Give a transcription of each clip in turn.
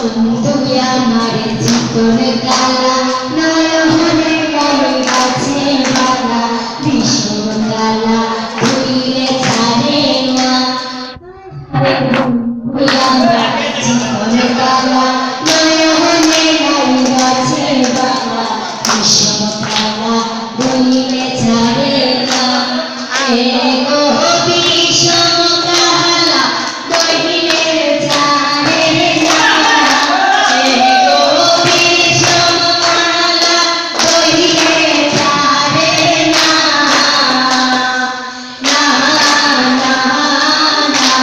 বন্ধু আমার জীবন কালা নয়নে গায়ে আছে বালা ভীষণ কালা ঘুরিয়ে ছাড়ে না বন্ধু আমার জীবন কালা নয়নে গায়ে আছে বালা ভীষণ কালা ঘুরিয়ে ছাড়ে না এগো ভীষণ কালা দহিনে ছাড়ে না এগো ভীষণ কালা দহিনে ছাড়ে না না না না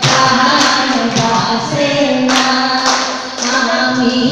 প্রাণ বাসে না আমি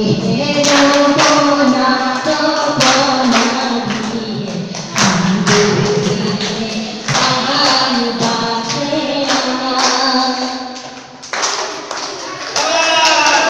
Yeah.